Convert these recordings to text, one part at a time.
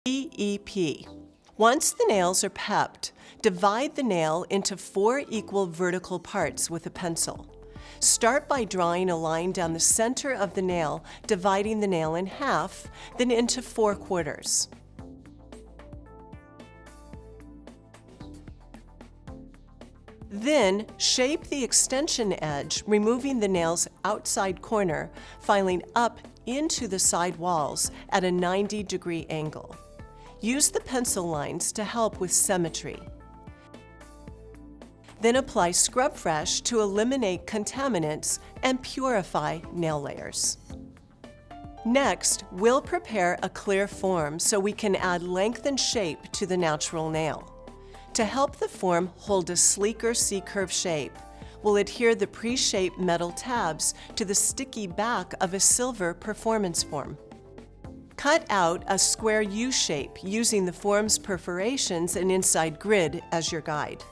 PEP. Once the nails are pepped, divide the nail into 4 equal vertical parts with a pencil. Start by drawing a line down the center of the nail, dividing the nail in half, then into 4 quarters. Then, shape the extension edge, removing the nail's outside corner, filing up into the side walls at a 90-degree angle. Use the pencil lines to help with symmetry. Then apply Scrub Fresh to eliminate contaminants and purify nail layers. Next, we'll prepare a clear form so we can add length and shape to the natural nail. To help the form hold a sleeker C-curve shape, we'll adhere the pre-shaped metal tabs to the sticky back of a silver performance form. Cut out a square U shape using the form's perforations and inside grid as your guide.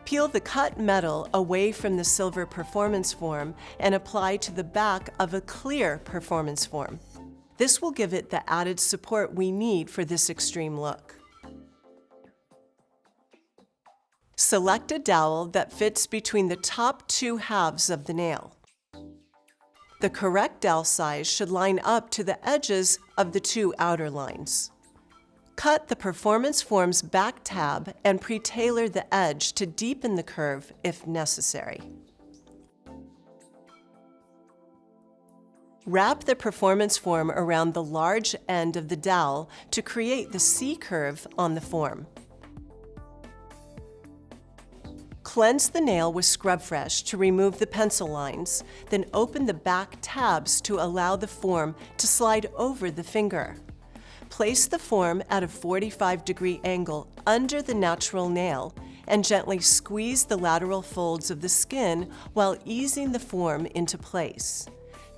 Peel the cut metal away from the silver performance form and apply to the back of a clear performance form. This will give it the added support we need for this extreme look. Select a dowel that fits between the top 2 halves of the nail. The correct dowel size should line up to the edges of the 2 outer lines. Cut the performance form's back tab and pre-tailor the edge to deepen the curve if necessary. Wrap the performance form around the large end of the dowel to create the C-curve on the form. Cleanse the nail with Scrub Fresh to remove the pencil lines, then open the back tabs to allow the form to slide over the finger. Place the form at a 45-degree angle under the natural nail and gently squeeze the lateral folds of the skin while easing the form into place.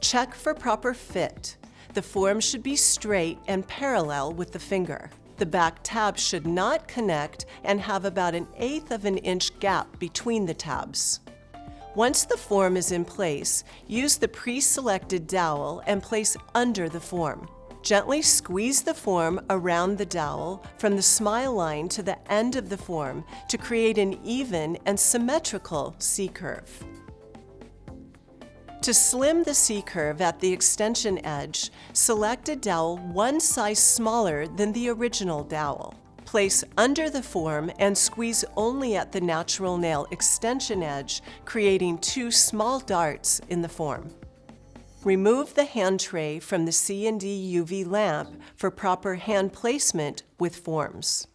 Check for proper fit. The form should be straight and parallel with the finger. The back tab should not connect and have about 1/8 of an inch gap between the tabs. Once the form is in place, use the pre-selected dowel and place under the form. Gently squeeze the form around the dowel from the smile line to the end of the form to create an even and symmetrical C-curve. To slim the C-curve at the extension edge, select a dowel 1 size smaller than the original dowel. Place under the form and squeeze only at the natural nail extension edge, creating 2 small darts in the form. Remove the hand tray from the C&D UV lamp for proper hand placement with forms.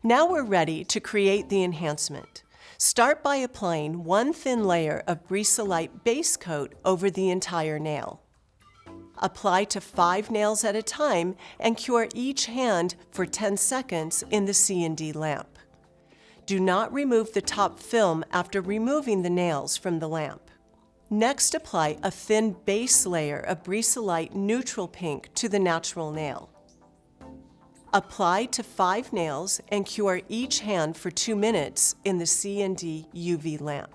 Now we're ready to create the enhancement. Start by applying 1 thin layer of Brisa Lite base coat over the entire nail. Apply to 5 nails at a time and cure each hand for 10 seconds in the C&D lamp. Do not remove the top film after removing the nails from the lamp. Next, apply a thin base layer of Brisa Lite neutral pink to the natural nail. Apply to 5 nails and cure each hand for 2 minutes in the C&D UV lamp.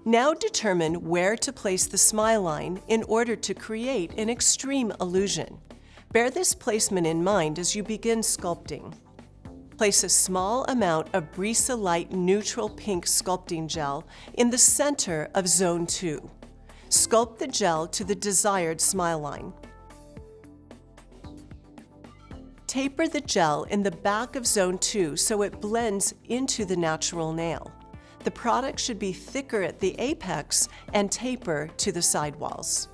Now determine where to place the smile line in order to create an extreme illusion. Bear this placement in mind as you begin sculpting. Place a small amount of Brisa Lite neutral pink sculpting gel in the center of Zone 2. Sculpt the gel to the desired smile line. Taper the gel in the back of Zone 2 so it blends into the natural nail. The product should be thicker at the apex and taper to the sidewalls.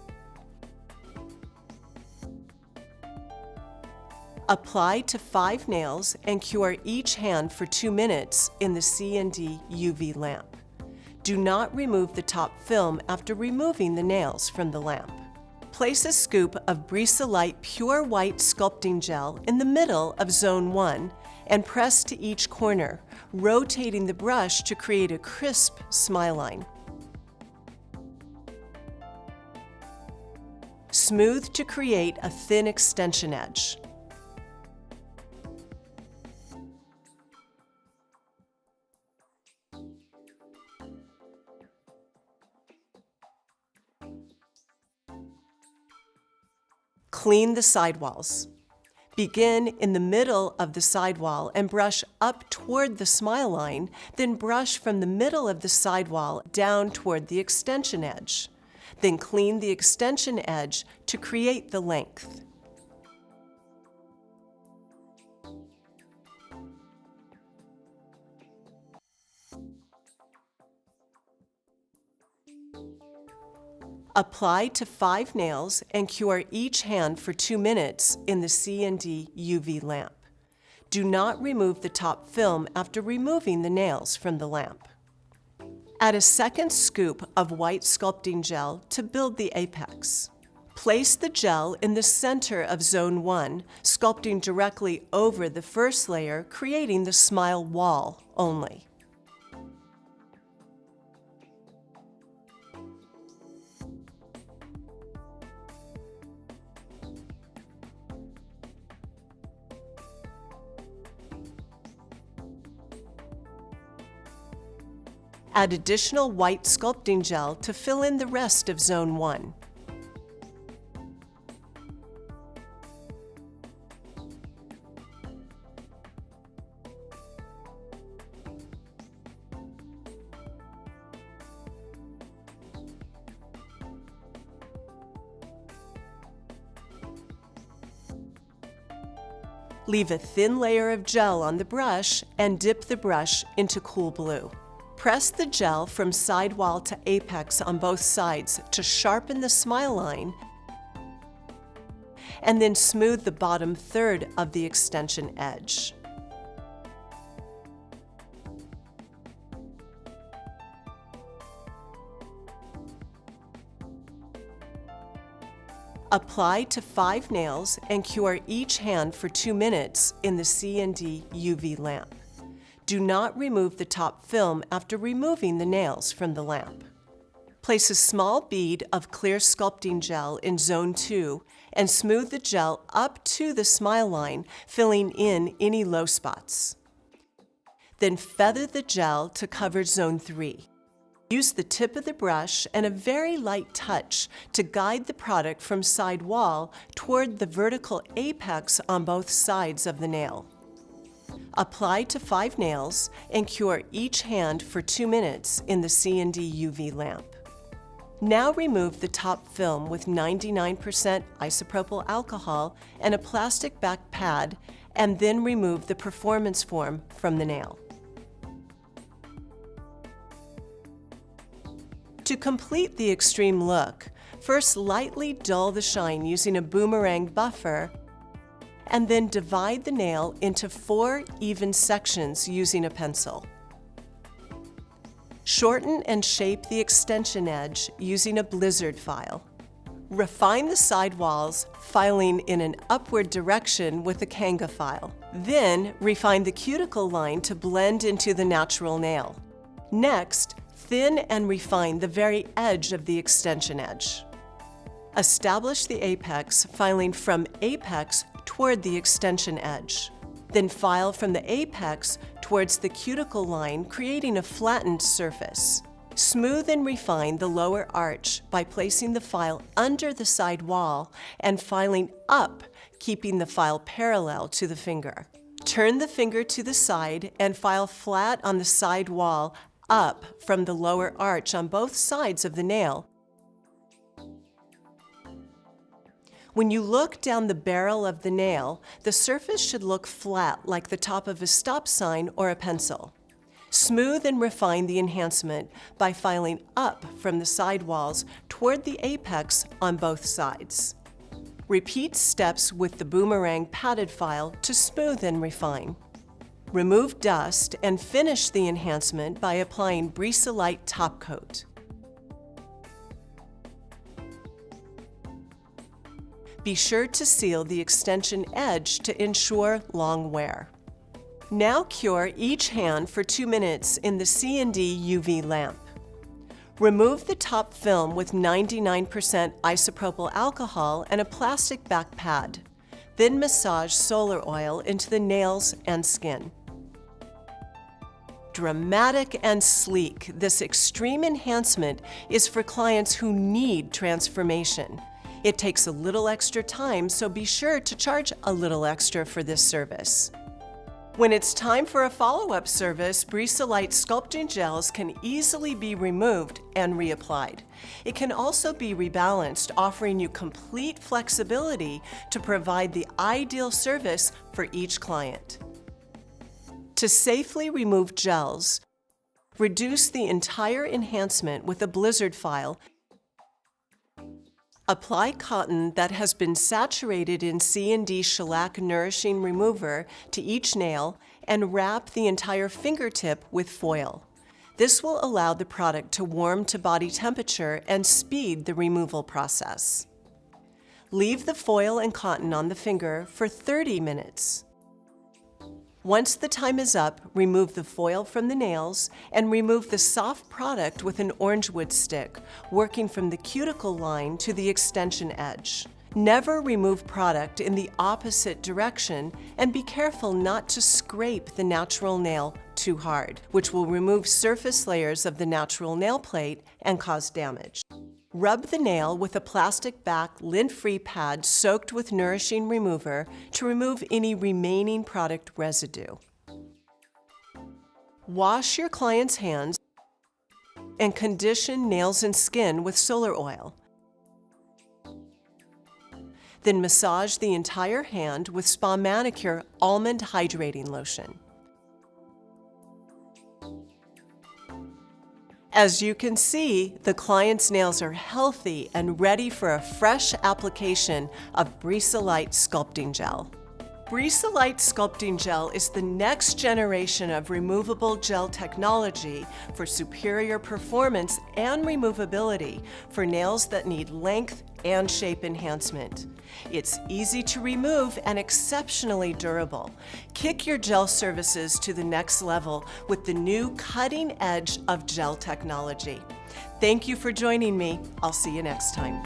Apply to 5 nails and cure each hand for 2 minutes in the C&D UV lamp. Do not remove the top film after removing the nails from the lamp. Place a scoop of Brisa Lite Pure White Sculpting Gel in the middle of Zone 1 and press to each corner, rotating the brush to create a crisp smile line. Smooth to create a thin extension edge. Clean the sidewalls. Begin in the middle of the sidewall and brush up toward the smile line, then brush from the middle of the sidewall down toward the extension edge. Then clean the extension edge to create the length. Apply to 5 nails and cure each hand for 2 minutes in the C&D UV lamp. Do not remove the top film after removing the nails from the lamp. Add a second scoop of white sculpting gel to build the apex. Place the gel in the center of Zone 1, sculpting directly over the first layer, creating the smile wall only. Add additional white sculpting gel to fill in the rest of Zone 1. Leave a thin layer of gel on the brush and dip the brush into cool blue. Press the gel from sidewall to apex on both sides to sharpen the smile line, and then smooth the bottom third of the extension edge. Apply to 5 nails and cure each hand for 2 minutes in the C&D UV lamp. Do not remove the top film after removing the nails from the lamp. Place a small bead of clear sculpting gel in Zone 2 and smooth the gel up to the smile line, filling in any low spots. Then feather the gel to cover Zone 3. Use the tip of the brush and a very light touch to guide the product from side wall toward the vertical apex on both sides of the nail. Apply to 5 nails and cure each hand for 2 minutes in the C&D UV lamp. Now remove the top film with 99% isopropyl alcohol and a plastic back pad, and then remove the performance form from the nail. To complete the extreme look, first lightly dull the shine using a boomerang buffer, and then divide the nail into 4 even sections using a pencil. Shorten and shape the extension edge using a blizzard file. Refine the side walls, filing in an upward direction with a Kanga file. Then refine the cuticle line to blend into the natural nail. Next, thin and refine the very edge of the extension edge. Establish the apex, filing from apex toward the extension edge. Then file from the apex towards the cuticle line, creating a flattened surface. Smooth and refine the lower arch by placing the file under the side wall and filing up, keeping the file parallel to the finger. Turn the finger to the side and file flat on the side wall up from the lower arch on both sides of the nail. When you look down the barrel of the nail, the surface should look flat like the top of a stop sign or a pencil. Smooth and refine the enhancement by filing up from the side walls toward the apex on both sides. Repeat steps with the boomerang padded file to smooth and refine. Remove dust and finish the enhancement by applying Brisa Lite top coat. Be sure to seal the extension edge to ensure long wear. Now cure each hand for 2 minutes in the C&D UV lamp. Remove the top film with 99% isopropyl alcohol and a plastic back pad. Then massage solar oil into the nails and skin. Dramatic and sleek, this extreme enhancement is for clients who need transformation. It takes a little extra time, so be sure to charge a little extra for this service. When it's time for a follow-up service, Brisa Lite sculpting gels can easily be removed and reapplied. It can also be rebalanced, offering you complete flexibility to provide the ideal service for each client. To safely remove gels, reduce the entire enhancement with a blizzard file. Apply cotton that has been saturated in C&D shellac nourishing remover to each nail and wrap the entire fingertip with foil. This will allow the product to warm to body temperature and speed the removal process. Leave the foil and cotton on the finger for 30 minutes. Once the time is up, remove the foil from the nails and remove the soft product with an orange wood stick, working from the cuticle line to the extension edge. Never remove product in the opposite direction, and be careful not to scrape the natural nail too hard, which will remove surface layers of the natural nail plate and cause damage. Rub the nail with a plastic back lint-free pad soaked with nourishing remover to remove any remaining product residue. Wash your client's hands and condition nails and skin with solar oil. Then massage the entire hand with Spa Manicure Almond Hydrating Lotion. As you can see, the client's nails are healthy and ready for a fresh application of Brisa Lite Sculpting Gel. Brisa Lite Sculpting Gel is the next generation of removable gel technology for superior performance and removability for nails that need length and shape enhancement. It's easy to remove and exceptionally durable. Kick your gel services to the next level with the new cutting edge of gel technology. Thank you for joining me. I'll see you next time.